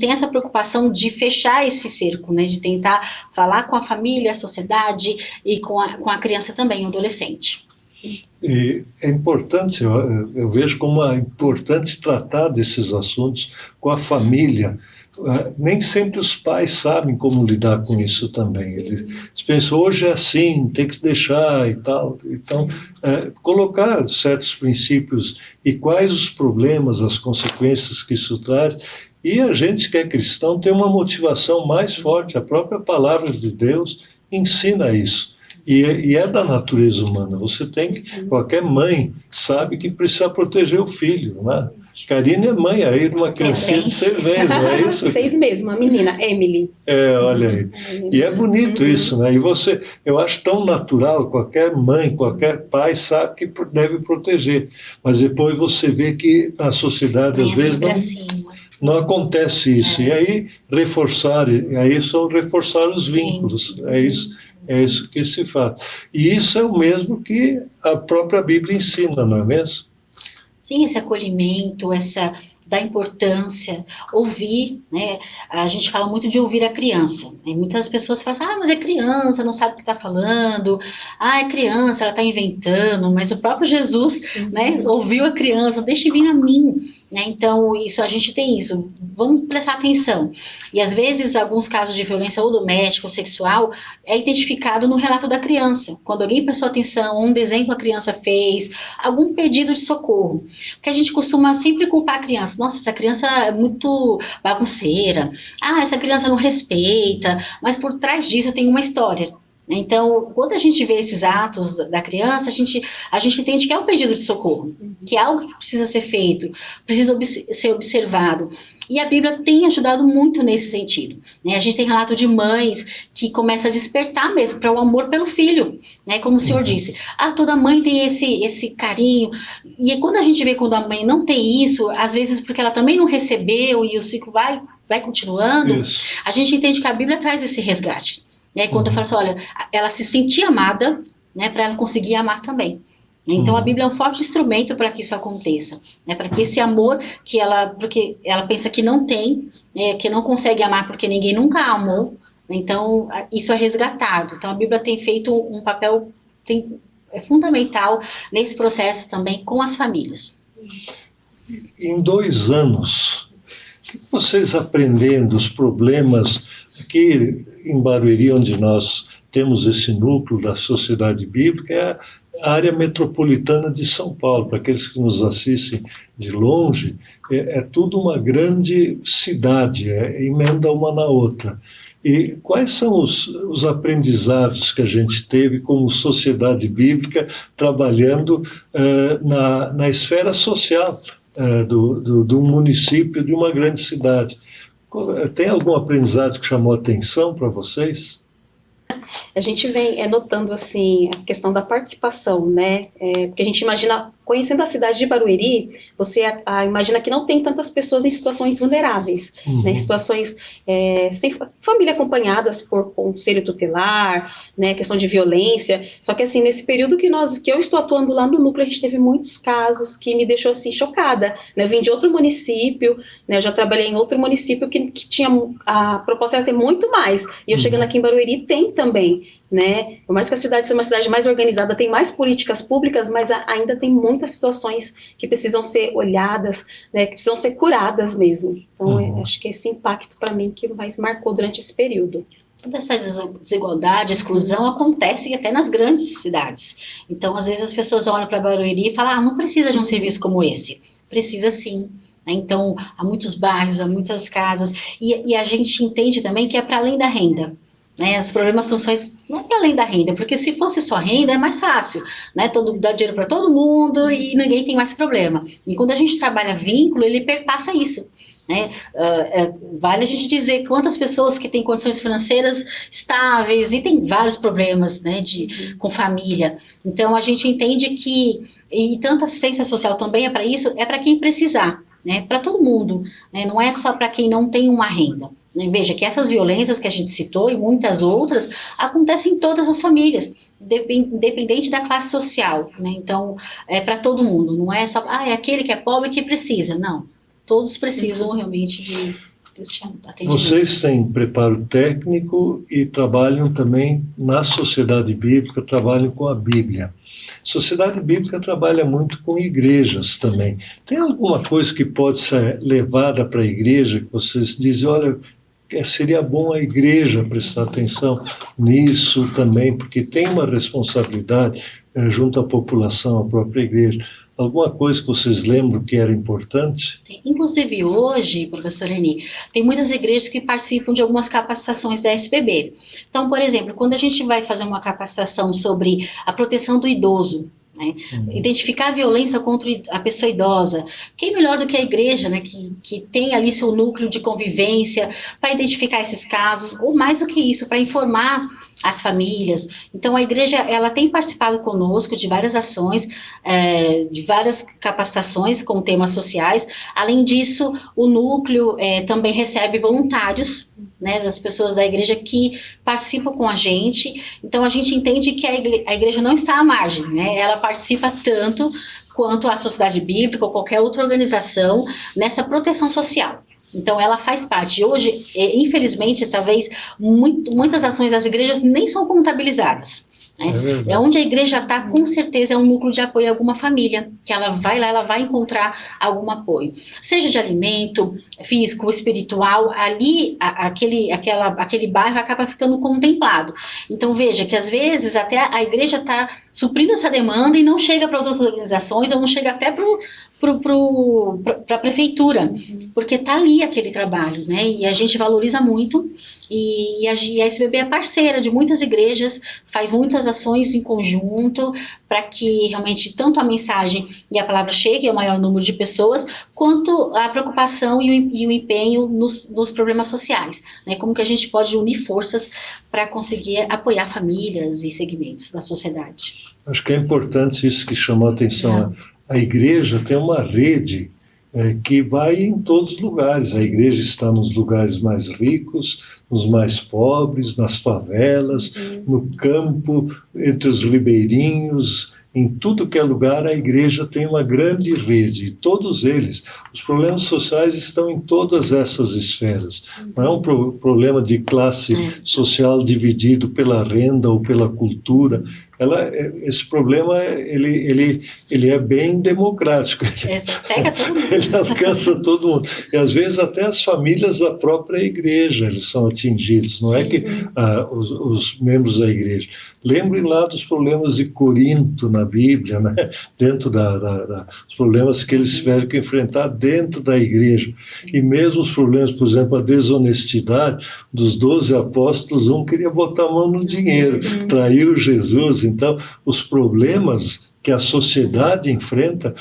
tem essa preocupação de fechar esse cerco, né? De tentar falar com a família, a sociedade e com a criança também, o adolescente. E é importante, eu vejo como é importante tratar desses assuntos com a família. Nem sempre os pais sabem como lidar com isso também. Eles pensam, hoje é assim, tem que deixar e tal. Então, colocar certos princípios e quais os problemas, as consequências que isso traz. E a gente que é cristão tem uma motivação mais forte. A própria palavra de Deus ensina isso. E é da natureza humana. Você tem que, qualquer mãe sabe que precisa proteger o filho, né? Karine é mãe aí de uma criancinha de 6 meses, não é isso? 6 meses, uma menina, Emily. Olha aí. E é bonito isso, né? E eu acho tão natural, qualquer mãe, qualquer pai sabe que deve proteger. Mas depois você vê que na sociedade, às vezes, não acontece isso. E aí reforçar os vínculos. Sim. É isso que se faz. E isso é o mesmo que a própria Bíblia ensina, não é mesmo? Sim, esse acolhimento, essa dar importância, ouvir, né? A gente fala muito de ouvir a criança. E muitas pessoas falam assim, mas é criança, não sabe o que está falando. É criança, ela está inventando. Mas o próprio Jesus, né, ouviu a criança, deixe vir a mim. Né? Então, isso, a gente tem isso. Vamos prestar atenção. E, às vezes, alguns casos de violência ou doméstica ou sexual é identificado no relato da criança. Quando alguém prestou atenção, um desenho que a criança fez, algum pedido de socorro. Porque a gente costuma sempre culpar a criança. Nossa, essa criança é muito bagunceira. Essa criança não respeita. Mas por trás disso tem uma história. Então, quando a gente vê esses atos da criança, a gente entende que é um pedido de socorro, que é algo que precisa ser feito, precisa ser observado. E a Bíblia tem ajudado muito nesse sentido. Né? A gente tem relato de mães que começam a despertar mesmo para o amor pelo filho. Né? Como o senhor disse, toda mãe tem esse carinho. E quando a gente vê quando a mãe não tem isso, às vezes porque ela também não recebeu e o ciclo vai continuando, a gente entende que a Bíblia traz esse resgate. Né? Quando eu falo assim, olha, ela se sentia amada, né, para ela conseguir amar também. Então a Bíblia é um forte instrumento para que isso aconteça, né, para que esse amor porque ela pensa que não tem, que não consegue amar porque ninguém nunca amou, então isso é resgatado. Então a Bíblia tem feito um papel fundamental nesse processo também com as famílias. Em 2 anos, o que vocês aprenderam dos problemas aqui em Barueri, onde nós temos esse núcleo da Sociedade Bíblica, é a área metropolitana de São Paulo. Para aqueles que nos assistem de longe, é tudo uma grande cidade, emenda uma na outra. E quais são os aprendizados que a gente teve como Sociedade Bíblica trabalhando na esfera social do município, de uma grande cidade? Tem algum aprendizado que chamou a atenção para vocês? A gente vem notando, assim, a questão da participação, né, porque a gente imagina, conhecendo a cidade de Barueri, você imagina que não tem tantas pessoas em situações vulneráveis, né, em situações sem família acompanhadas por conselho tutelar, né, questão de violência, só que assim, nesse período que eu estou atuando lá no núcleo, a gente teve muitos casos que me deixou assim, chocada, né, eu vim de outro município, né, eu já trabalhei em outro município que tinha, a proposta era ter muito mais, e eu chegando aqui em Barueri, tem também, né, por mais que a cidade seja uma cidade mais organizada, tem mais políticas públicas, mas ainda tem muitas situações que precisam ser olhadas, né, que precisam ser curadas mesmo. Então, acho que esse impacto para mim que mais marcou durante esse período. Toda essa desigualdade, exclusão acontece até nas grandes cidades. Então, às vezes as pessoas olham para Barueri e falam, não precisa de um serviço como esse. Precisa sim. Então, há muitos bairros, há muitas casas, e a gente entende também que é para além da renda. Né, as problemas são só não para além da renda, porque se fosse só renda é mais fácil, né, dá dinheiro para todo mundo e ninguém tem mais problema. E quando a gente trabalha vínculo, ele perpassa isso. Né? Vale a gente dizer quantas pessoas que têm condições financeiras estáveis e tem vários problemas, né, com família. Então a gente entende que, e tanta assistência social também é para isso, é para quem precisar. Né, para todo mundo, né, não é só para quem não tem uma renda. Né, veja que essas violências que a gente citou e muitas outras acontecem em todas as famílias, independente da classe social. Né, então, é para todo mundo, não é só é aquele que é pobre que precisa, não. Todos precisam realmente de atendimento. Vocês têm preparo técnico e trabalham também na Sociedade Bíblica, trabalham com a Bíblia. Sociedade Bíblica trabalha muito com igrejas também. Tem alguma coisa que pode ser levada para a igreja, que vocês dizem, olha, seria bom a igreja prestar atenção nisso também, porque tem uma responsabilidade junto à população, à própria igreja. Alguma coisa que vocês lembram que era importante? Inclusive hoje, professora Eni, tem muitas igrejas que participam de algumas capacitações da SBB. Então, por exemplo, quando a gente vai fazer uma capacitação sobre a proteção do idoso, né, identificar a violência contra a pessoa idosa, quem melhor do que a igreja, né, que tem ali seu núcleo de convivência para identificar esses casos, ou mais do que isso, para informar as famílias. Então a igreja ela tem participado conosco de várias ações, de várias capacitações com temas sociais. Além disso, o núcleo também recebe voluntários, né, das pessoas da igreja que participam com a gente. Então a gente entende que a igreja não está à margem, né, ela participa tanto quanto a Sociedade Bíblica ou qualquer outra organização nessa proteção social. Então, ela faz parte. Hoje, infelizmente, talvez, muitas ações das igrejas nem são contabilizadas. É onde a igreja está, com certeza, é um núcleo de apoio a alguma família, que ela vai lá, ela vai encontrar algum apoio. Seja de alimento, físico, espiritual, ali, aquele bairro acaba ficando contemplado. Então, veja que, às vezes, até a igreja está suprindo essa demanda e não chega para outras organizações, ou não chega até para a prefeitura, porque está ali aquele trabalho, né? E a gente valoriza muito, e a SBB é parceira de muitas igrejas, faz muitas ações em conjunto, para que realmente tanto a mensagem e a palavra chegue ao maior número de pessoas, quanto a preocupação e o empenho nos problemas sociais, né? Como que a gente pode unir forças para conseguir apoiar famílias e segmentos da sociedade. Acho que é importante isso que chamou a atenção. A igreja tem uma rede que vai em todos os lugares. A igreja está nos lugares mais ricos, nos mais pobres, nas favelas, no campo, entre os ribeirinhos. Em tudo que é lugar, a igreja tem uma grande rede, e todos eles. Os problemas sociais estão em todas essas esferas. Não é um problema de classe social dividido pela renda ou pela cultura. Esse problema, ele é bem democrático. Pega todo mundo. Ele alcança todo mundo. E, às vezes, até as famílias da própria igreja eles são atingidos. Não é que os membros da igreja. Lembrem lá dos problemas de Corinto na Bíblia, né? Dentro dos problemas que eles tiveram que enfrentar dentro da igreja. E mesmo os problemas, por exemplo, a desonestidade dos 12 apóstolos, um queria botar a mão no dinheiro, traiu Jesus. Então, os problemas que a sociedade enfrenta,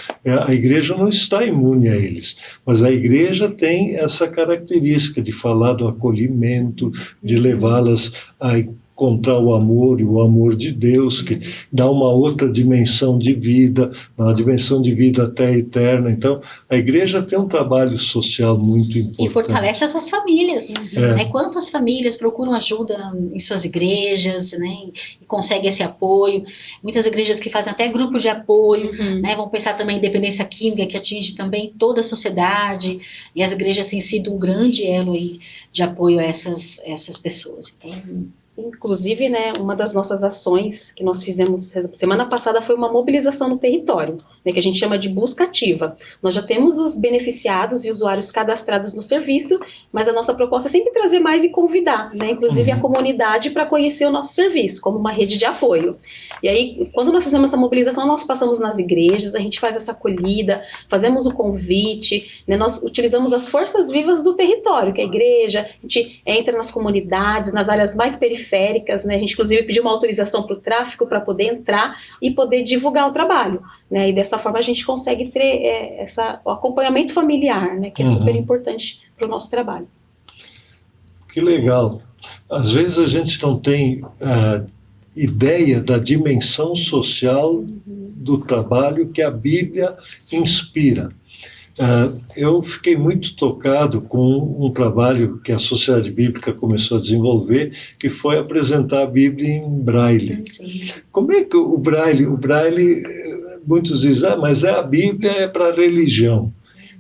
a igreja não está imune a eles, mas a igreja tem essa característica de falar do acolhimento, de levá-las a encontrar o amor e o amor de Deus, que dá uma outra dimensão de vida, uma dimensão de vida até eterna. Então, a igreja tem um trabalho social muito importante. E fortalece essas famílias. Né? Quantas famílias procuram ajuda em suas igrejas, né? E conseguem esse apoio. Muitas igrejas que fazem até grupo de apoio, né? Vão pensar também em dependência química, que atinge também toda a sociedade, e as igrejas têm sido um grande elo aí de apoio a essas pessoas. Então, inclusive, né, uma das nossas ações que nós fizemos semana passada foi uma mobilização no território, né, que a gente chama de busca ativa. Nós já temos os beneficiados e usuários cadastrados no serviço, mas a nossa proposta é sempre trazer mais e convidar, né, inclusive a comunidade para conhecer o nosso serviço, como uma rede de apoio. E aí, quando nós fizemos essa mobilização, nós passamos nas igrejas, a gente faz essa acolhida, fazemos o convite, né, nós utilizamos as forças vivas do território, que é a igreja, a gente entra nas comunidades, nas áreas mais periféricas, né? A gente, inclusive, pediu uma autorização para o tráfico para poder entrar e poder divulgar o trabalho, né? E dessa forma a gente consegue ter o acompanhamento familiar, né? Que é super importante para o nosso trabalho. Que legal. Às vezes a gente não tem ideia da dimensão social do trabalho que a Bíblia inspira. Eu fiquei muito tocado com um trabalho que a Sociedade Bíblica começou a desenvolver, que foi apresentar a Bíblia em Braille. Como é que o Braille, muitos dizem, mas a Bíblia é para a religião.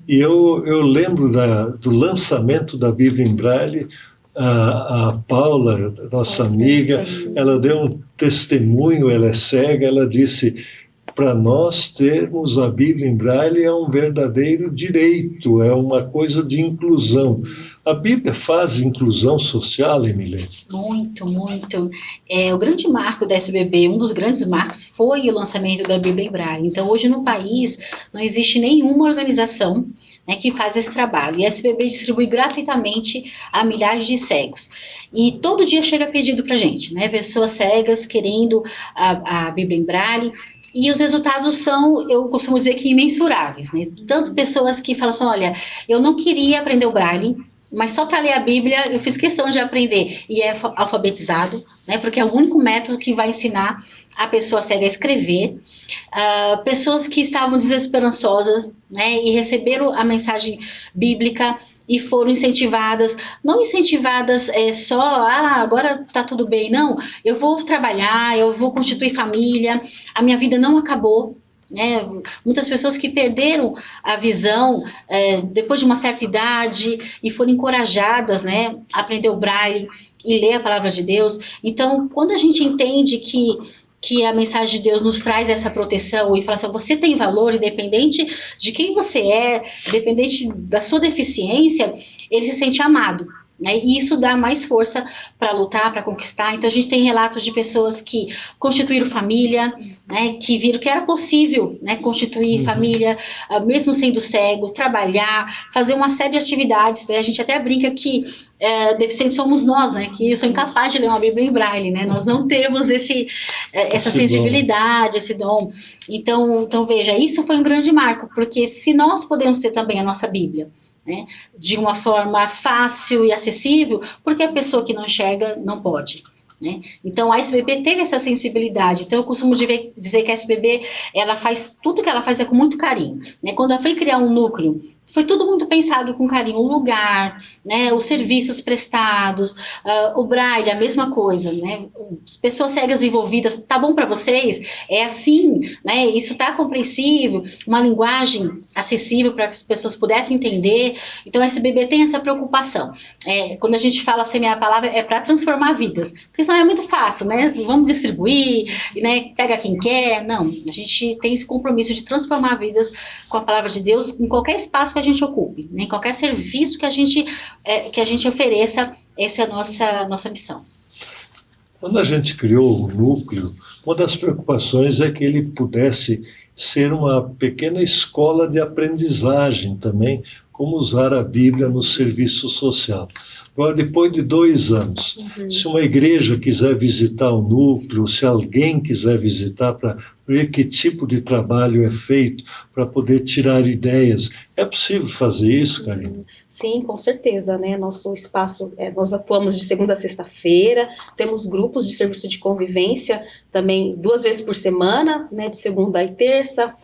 E eu lembro do lançamento da Bíblia em Braille. A Paula, nossa amiga, ela deu um testemunho, ela é cega, ela disse: para nós termos a Bíblia em Braille é um verdadeiro direito, é uma coisa de inclusão. A Bíblia faz inclusão social, Emília? Muito, muito. O grande marco da SBB, um dos grandes marcos, foi o lançamento da Bíblia em Braille. Então, hoje no país, não existe nenhuma organização, né, que faz esse trabalho. E a SBB distribui gratuitamente a milhares de cegos. E todo dia chega pedido para a gente, né, pessoas cegas querendo a Bíblia em Braille. E os resultados são, eu costumo dizer que imensuráveis, né? Tanto pessoas que falam assim, olha, eu não queria aprender o Braille, mas só para ler a Bíblia eu fiz questão de aprender, e é alfabetizado, né? Porque é o único método que vai ensinar a pessoa cega a escrever. Pessoas que estavam desesperançosas, né? E receberam a mensagem bíblica e foram incentivadas, não incentivadas só, agora está tudo bem, não, eu vou trabalhar, eu vou constituir família, a minha vida não acabou, né? Muitas pessoas que perderam a visão depois de uma certa idade e foram encorajadas, né, a aprender o Braille e ler a palavra de Deus. Então, quando a gente entende que a mensagem de Deus nos traz essa proteção e fala assim, você tem valor, independente de quem você é, independente da sua deficiência, ele se sente amado. Né? E isso dá mais força para lutar, para conquistar. Então a gente tem relatos de pessoas que constituíram família, né, que viram que era possível, né, constituir família, mesmo sendo cego, trabalhar, fazer uma série de atividades. Né? A gente até brinca que deficientes somos nós, né, que eu sou incapaz de ler uma Bíblia em Braille, né? Nós não temos essa sensibilidade, esse dom. Então veja, isso foi um grande marco, porque se nós podemos ter também a nossa Bíblia, né, de uma forma fácil e acessível, porque a pessoa que não enxerga não pode. Né? Então a SBB teve essa sensibilidade. Então eu costumo dizer que a SBB, ela faz tudo que ela faz com muito carinho. Né? Quando ela foi criar um núcleo, foi tudo muito pensado com carinho, o lugar, né, os serviços prestados, o Braille, a mesma coisa, né, as pessoas cegas envolvidas, tá bom para vocês? É assim, né, isso tá compreensível, uma linguagem acessível para que as pessoas pudessem entender. Então a SBB tem essa preocupação. Quando a gente fala semear a palavra, é para transformar vidas, porque senão é muito fácil, né, vamos distribuir, né, pega quem quer. Não, a gente tem esse compromisso de transformar vidas com a palavra de Deus em qualquer espaço que a gente ocupe, né? Em qualquer serviço que a gente ofereça, essa é a nossa missão. Quando a gente criou o núcleo, uma das preocupações é que ele pudesse ser uma pequena escola de aprendizagem também, como usar a Bíblia no serviço social. Agora, depois de 2 anos, se uma igreja quiser visitar o núcleo, se alguém quiser visitar para ver que tipo de trabalho é feito, para poder tirar ideias, é possível fazer isso, Karine? Sim, com certeza, né? Nosso espaço, nós atuamos de segunda a sexta-feira, temos grupos de serviço de convivência também 2 vezes por semana, né? De segunda e terça,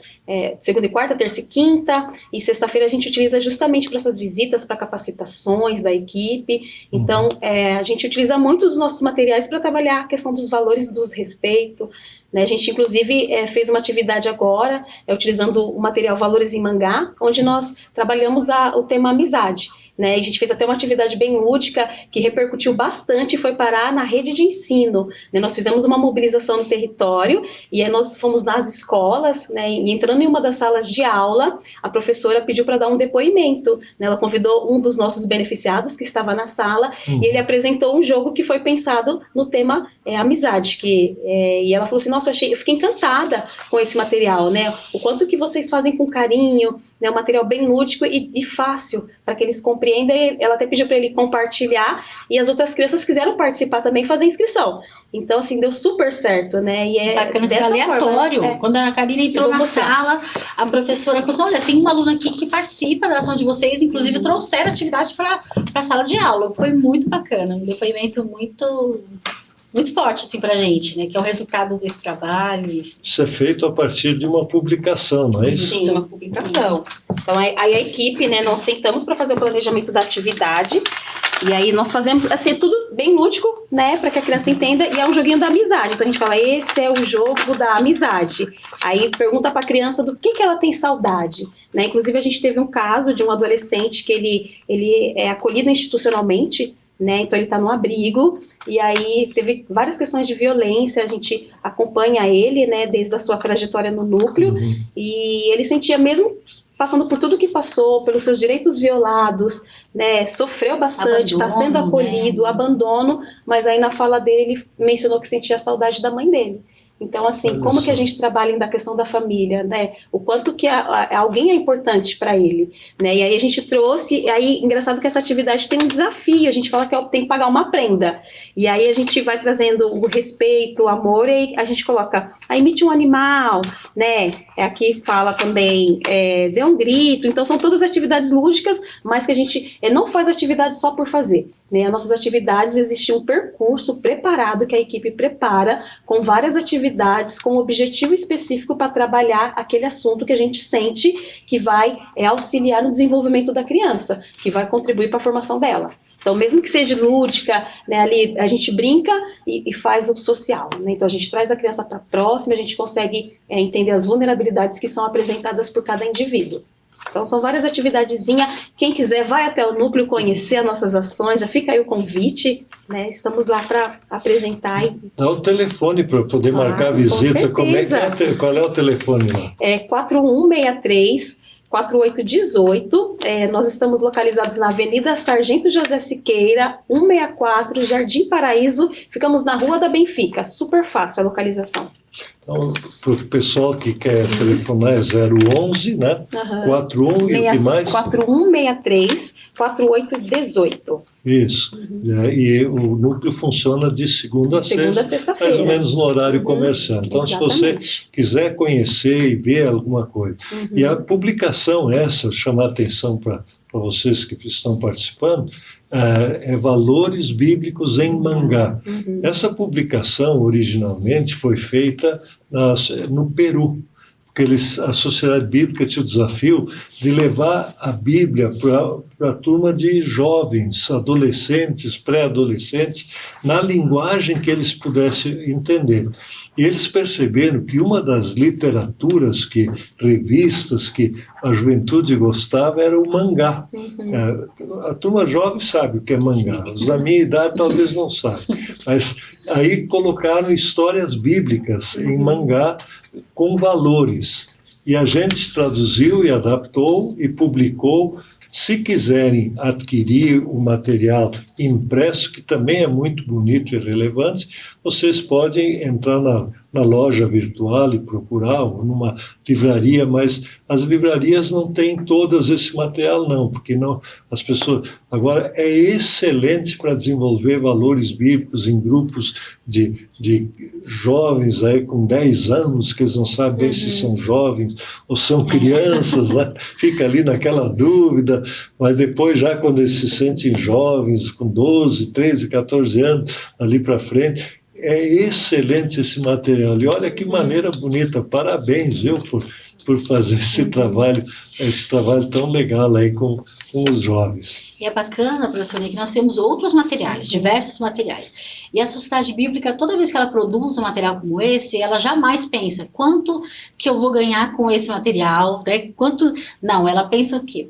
segunda e quarta, terça e quinta, e sexta-feira a gente utiliza justamente para essas visitas, para capacitações da equipe. Então, a gente utiliza muito os nossos materiais para trabalhar a questão dos valores do respeito, né? A gente, inclusive, fez uma atividade agora, utilizando o material Valores em Mangá, onde nós trabalhamos o tema amizade. Né, a gente fez até uma atividade bem lúdica que repercutiu bastante e foi parar na rede de ensino. Né, nós fizemos uma mobilização no território e aí nós fomos nas escolas, né, e entrando em uma das salas de aula, a professora pediu para dar um depoimento. Né, ela convidou um dos nossos beneficiados que estava na sala e ele apresentou um jogo que foi pensado no tema amizade. E ela falou assim, nossa, eu fiquei encantada com esse material, né, o quanto que vocês fazem com carinho, né, um material bem lúdico e fácil para que eles compreendam. Ela até pediu para ele compartilhar e as outras crianças quiseram participar também e fazer inscrição. Então, assim, deu super certo, né? E bacana, dessa aleatório. Forma, Quando a Karine entrou na sala, a professora falou assim, olha, tem uma aluna aqui que participa da ação de vocês, inclusive trouxeram atividade para a sala de aula. Foi muito bacana, um depoimento muito forte, assim, pra gente, né, que é o resultado desse trabalho. Isso é feito a partir de uma publicação, não é isso? Sim, uma publicação. Então, aí a equipe, né, nós sentamos para fazer o planejamento da atividade, e aí nós fazemos, assim, tudo bem lúdico, né, para que a criança entenda, e é um joguinho da amizade. Então, a gente fala, esse é o jogo da amizade. Aí pergunta para a criança do que ela tem saudade, né, inclusive a gente teve um caso de um adolescente que ele é acolhido institucionalmente, né, então ele está no abrigo, e aí teve várias questões de violência, a gente acompanha ele, né, desde a sua trajetória no núcleo, e ele sentia, mesmo passando por tudo que passou, pelos seus direitos violados, né, sofreu bastante, está sendo acolhido, né? Abandono, mas aí na fala dele ele mencionou que sentia saudade da mãe dele. Então, assim, como que a gente trabalha na questão da família, né? O quanto que alguém é importante para ele, né? E aí a gente trouxe, e aí, engraçado que essa atividade tem um desafio, a gente fala que tem que pagar uma prenda. E aí a gente vai trazendo o respeito, o amor, e a gente coloca, imite um animal, né? Aqui fala também, dê um grito. Então, são todas atividades lúdicas, mas que a gente não faz atividade só por fazer. Né? As nossas atividades, existe um percurso preparado que a equipe prepara com várias atividades, com um objetivo específico para trabalhar aquele assunto que a gente sente que vai auxiliar no desenvolvimento da criança, que vai contribuir para a formação dela. Então, mesmo que seja lúdica, né, ali a gente brinca e faz o social, né? Então, a gente traz a criança para próxima, a gente consegue entender as vulnerabilidades que são apresentadas por cada indivíduo. Então, são várias atividadezinhas. Quem quiser, vai até o núcleo conhecer as nossas ações, já fica aí o convite, né? Estamos lá para apresentar. Dá o telefone para poder marcar a visita. Qual é o telefone lá? É 4163-4818. Nós estamos localizados na Avenida Sargento José Siqueira, 164, Jardim Paraíso. Ficamos na Rua da Benfica. Super fácil a localização. Então, para o pessoal que quer telefonar é 011, né? 41 e o que mais? 4163-4818. Isso. E o núcleo funciona de segunda a sexta-feira. Mais ou menos no horário comercial. Então, Exatamente. se você quiser conhecer e ver alguma coisa. E a publicação essa, chamar a atenção para vocês que estão participando, é Valores Bíblicos em Mangá. Essa publicação, originalmente, foi feita no Peru, porque a Sociedade Bíblica tinha o desafio de levar a Bíblia para a turma de jovens, adolescentes, pré-adolescentes, na linguagem que eles pudessem entender. E eles perceberam que uma das literaturas, revistas que a juventude gostava era o mangá. A turma jovem sabe o que é mangá, os da minha idade talvez não sabem, mas aí colocaram histórias bíblicas em mangá com valores. E a gente traduziu e adaptou e publicou. Se quiserem adquirir o material impresso, que também é muito bonito e relevante, vocês podem entrar na loja virtual e procurar, ou numa livraria, mas as livrarias não têm todas esse material, não, porque não, as pessoas... Agora, é excelente para desenvolver valores bíblicos em grupos de jovens aí com 10 anos, que eles não sabem bem se são jovens ou são crianças, né? Fica ali naquela dúvida, mas depois, já quando eles se sentem jovens, com 12, 13, 14 anos, ali para frente, é excelente esse material. E olha que maneira bonita, parabéns, viu, por fazer esse trabalho tão legal aí com os jovens. E é bacana, professor, que nós temos outros materiais, diversos materiais. E a Sociedade Bíblica, toda vez que ela produz um material como esse, ela jamais pensa, quanto que eu vou ganhar com esse material, né? Não, ela pensa o quê?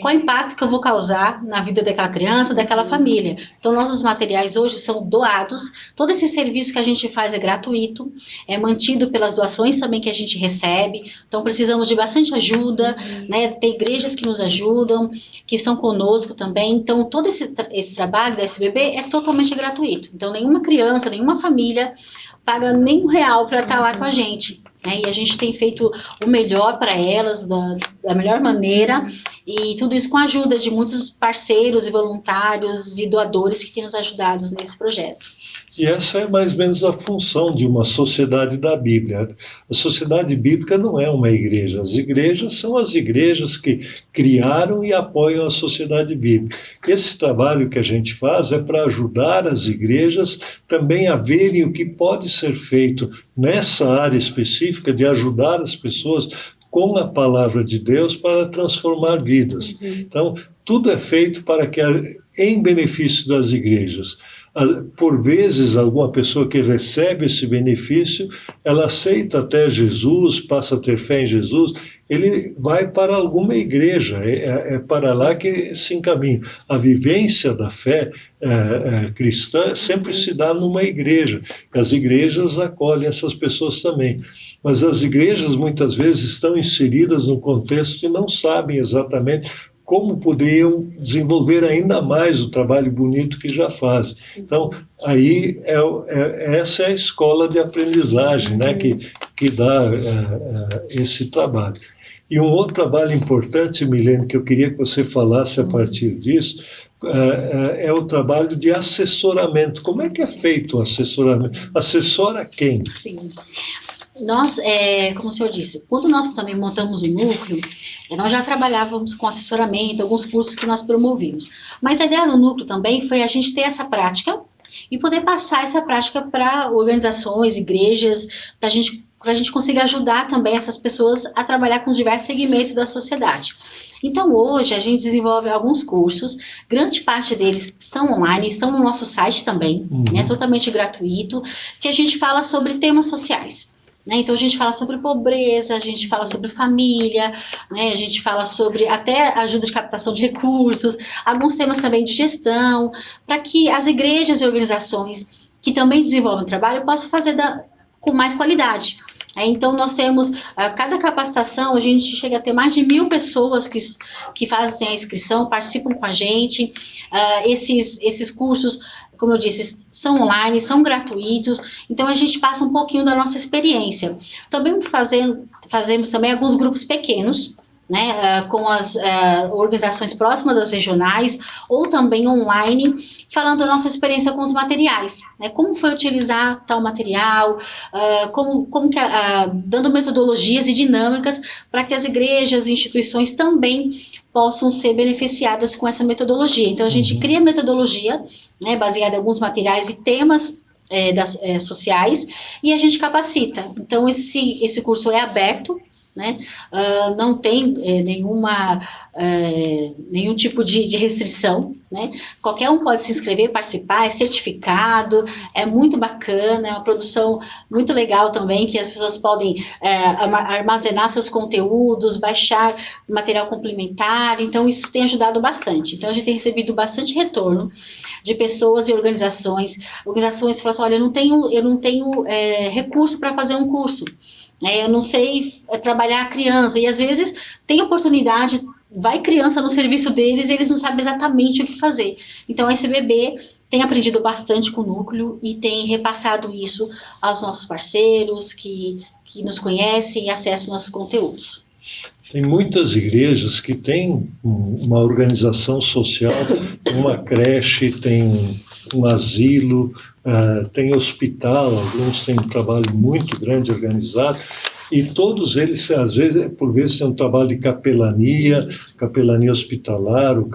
Qual o impacto que eu vou causar na vida daquela criança, daquela família. Então, nossos materiais hoje são doados, todo esse serviço que a gente faz é gratuito, é mantido pelas doações também que a gente recebe, então precisamos de bastante ajuda, né? Tem igrejas que nos ajudam, que estão conosco também, então todo esse trabalho da SBB é totalmente gratuito, então nenhuma criança, nenhuma família paga nem R$1 para estar lá com a gente. E a gente tem feito o melhor para elas, da melhor maneira, e tudo isso com a ajuda de muitos parceiros e voluntários e doadores que têm nos ajudado nesse projeto. E essa é mais ou menos a função de uma sociedade da Bíblia. A sociedade bíblica não é uma igreja. As igrejas são as igrejas que criaram e apoiam a sociedade bíblica. Esse trabalho que a gente faz é para ajudar as igrejas também a verem o que pode ser feito nessa área específica de ajudar as pessoas com a palavra de Deus para transformar vidas. Então, tudo é feito para que, em benefício das igrejas. Por vezes, alguma pessoa que recebe esse benefício, ela aceita até Jesus, passa a ter fé em Jesus, ele vai para alguma igreja, é para lá que se encaminha. A vivência da fé cristã sempre se dá numa igreja, as igrejas acolhem essas pessoas também. Mas as igrejas, muitas vezes, estão inseridas num contexto e não sabem exatamente como poderiam desenvolver ainda mais o trabalho bonito que já fazem. Então, aí essa é a escola de aprendizagem, né, que dá esse trabalho. E um outro trabalho importante, Milene, que eu queria que você falasse a partir disso, é o trabalho de assessoramento. Como é que é feito o assessoramento? Assessora quem? Sim. Nós, como o senhor disse, quando nós também montamos o núcleo, nós já trabalhávamos com assessoramento, alguns cursos que nós promovemos. Mas a ideia do núcleo também foi a gente ter essa prática e poder passar essa prática para organizações, igrejas, para a gente conseguir ajudar também essas pessoas a trabalhar com os diversos segmentos da sociedade. Então, hoje, a gente desenvolve alguns cursos, grande parte deles são online, estão no nosso site também, né, totalmente gratuito, que a gente fala sobre temas sociais. Né? Então, a gente fala sobre pobreza, a gente fala sobre família, né? A gente fala sobre até ajuda de captação de recursos, alguns temas também de gestão, para que as igrejas e organizações que também desenvolvem trabalho possam fazer com mais qualidade. Então, nós temos, cada capacitação, a gente chega a ter mais de 1.000 pessoas que fazem a inscrição, participam com a gente. Esses cursos, como eu disse, são online, são gratuitos, então a gente passa um pouquinho da nossa experiência. Também fazemos também alguns grupos pequenos, né, com as organizações próximas das regionais, ou também online, falando da nossa experiência com os materiais, né, como foi utilizar tal material, dando metodologias e dinâmicas para que as igrejas e instituições também possam ser beneficiadas com essa metodologia. Então, a gente cria metodologia, né, baseada em alguns materiais e temas sociais, e a gente capacita. Então, esse curso é aberto, né? Não tem nenhum tipo de restrição, né? Qualquer um pode se inscrever, participar, é certificado, é muito bacana, é uma produção muito legal também, que as pessoas podem armazenar seus conteúdos, baixar material complementar, então isso tem ajudado bastante. Então a gente tem recebido bastante retorno de pessoas e organizações que falam assim, olha, eu não tenho recurso para fazer um curso, eu não sei trabalhar a criança, e às vezes tem oportunidade, vai criança no serviço deles e eles não sabem exatamente o que fazer. Então a SBB tem aprendido bastante com o núcleo e tem repassado isso aos nossos parceiros que nos conhecem e acessam nossos conteúdos. Tem muitas igrejas que têm uma organização social, uma creche, tem um asilo, tem hospital, alguns têm um trabalho muito grande organizado, e todos eles, às vezes, por vezes, têm um trabalho de capelania hospitalar, ou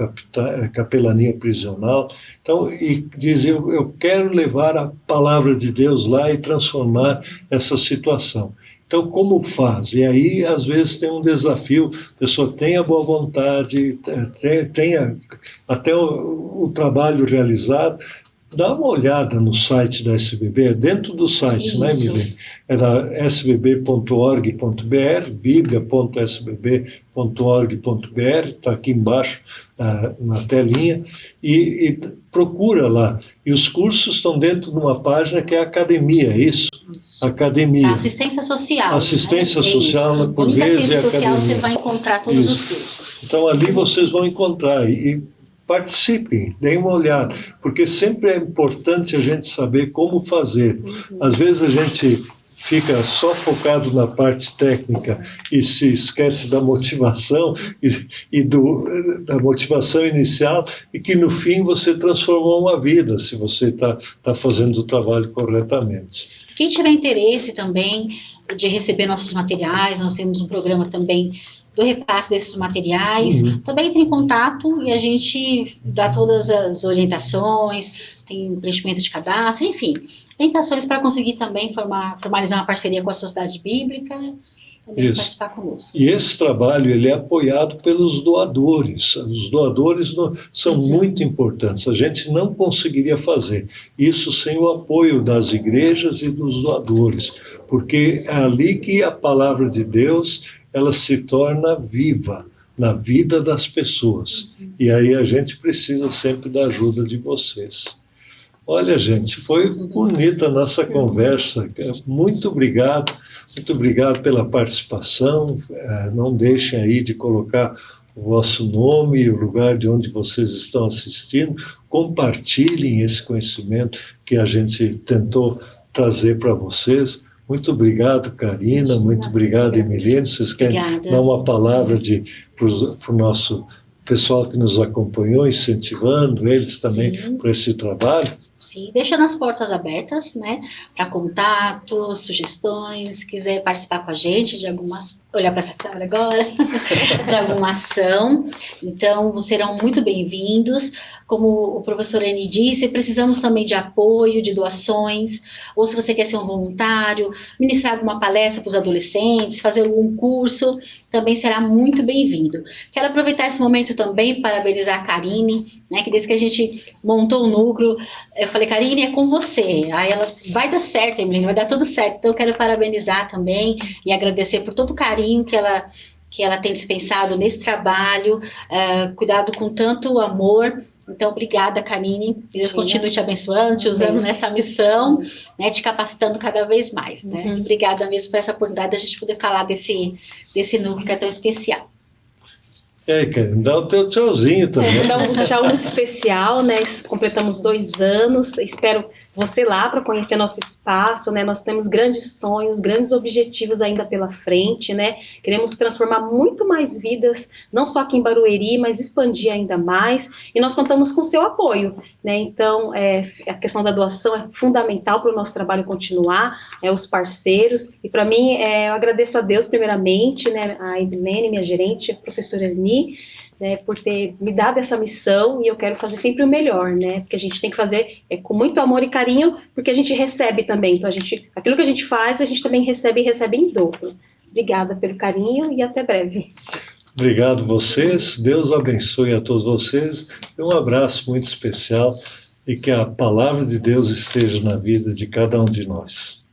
capelania prisional. Então, e dizem, eu quero levar a palavra de Deus lá e transformar essa situação. Então, como faz? E aí, às vezes, tem um desafio, a pessoa tem a boa vontade, tem até o trabalho realizado. Dá uma olhada no site da SBB, dentro do site, isso, né, Milene? É da sbb.org.br, biblia.sbb.org.br, está aqui embaixo na telinha, e procura lá. E os cursos estão dentro de uma página que é a academia, é isso? Academia. Assistência social. Assistência social, por vezes, assistência social academia. Você vai encontrar todos os cursos. Então, ali vocês vão encontrar, e participem, deem uma olhada, porque sempre é importante a gente saber como fazer. Às vezes a gente fica só focado na parte técnica e se esquece da motivação da motivação inicial, e que no fim você transformou uma vida, se você está fazendo o trabalho corretamente. Quem tiver interesse também de receber nossos materiais, nós temos um programa também do repasse desses materiais, também entre em contato e a gente dá todas as orientações, tem preenchimento de cadastro, enfim, orientações para conseguir também formalizar uma parceria com a Sociedade Bíblica, também participar conosco. E esse trabalho, ele é apoiado pelos doadores. Os doadores são muito importantes, a gente não conseguiria fazer isso sem o apoio das igrejas e dos doadores, porque é ali que a palavra de Deus ela se torna viva na vida das pessoas. E aí a gente precisa sempre da ajuda de vocês. Olha, gente, foi bonita a nossa conversa. Muito obrigado pela participação. Não deixem aí de colocar o vosso nome e o lugar de onde vocês estão assistindo. Compartilhem esse conhecimento que a gente tentou trazer para vocês. Muito obrigado, Karina, muito obrigado, Emiliano. Vocês querem dar uma palavra para o nosso pessoal que nos acompanhou, incentivando eles também por esse trabalho? Sim, deixando as portas abertas, né, para contatos, sugestões, se quiser participar com a gente de alguma, olhar para essa câmera agora, de alguma ação, então serão muito bem-vindos. Como o professor Eni disse, precisamos também de apoio, de doações, ou se você quer ser um voluntário, ministrar alguma palestra para os adolescentes, fazer algum curso, também será muito bem-vindo. Quero aproveitar esse momento também para parabenizar a Karine, né, que desde que a gente montou o núcleo, eu falei, Karine, é com você. Aí ela, vai dar certo, Emily, vai dar tudo certo. Então eu quero parabenizar também e agradecer por todo o carinho que ela tem dispensado nesse trabalho, cuidado com tanto amor. Então, obrigada, Karine. Deus continue te abençoando, te usando nessa missão, né, te capacitando cada vez mais. Né? Obrigada mesmo por essa oportunidade de a gente poder falar desse núcleo que é tão especial. Karine, dá o teu tchauzinho também. Dá um tchau muito especial, né? Completamos 2 anos. Espero você lá para conhecer nosso espaço, né? Nós temos grandes sonhos, grandes objetivos ainda pela frente, né? Queremos transformar muito mais vidas, não só aqui em Barueri, mas expandir ainda mais. E nós contamos com o seu apoio, né? Então, a questão da doação é fundamental para o nosso trabalho continuar, os parceiros. E para mim, eu agradeço a Deus primeiramente, né? A Ebilene, minha gerente, a professora Erni, né, por ter me dado essa missão, e eu quero fazer sempre o melhor, né, porque a gente tem que fazer com muito amor e carinho, porque a gente recebe também, então aquilo que a gente faz, a gente também recebe em dobro. Obrigada pelo carinho e até breve. Obrigado vocês, Deus abençoe a todos vocês, um abraço muito especial e que a palavra de Deus esteja na vida de cada um de nós.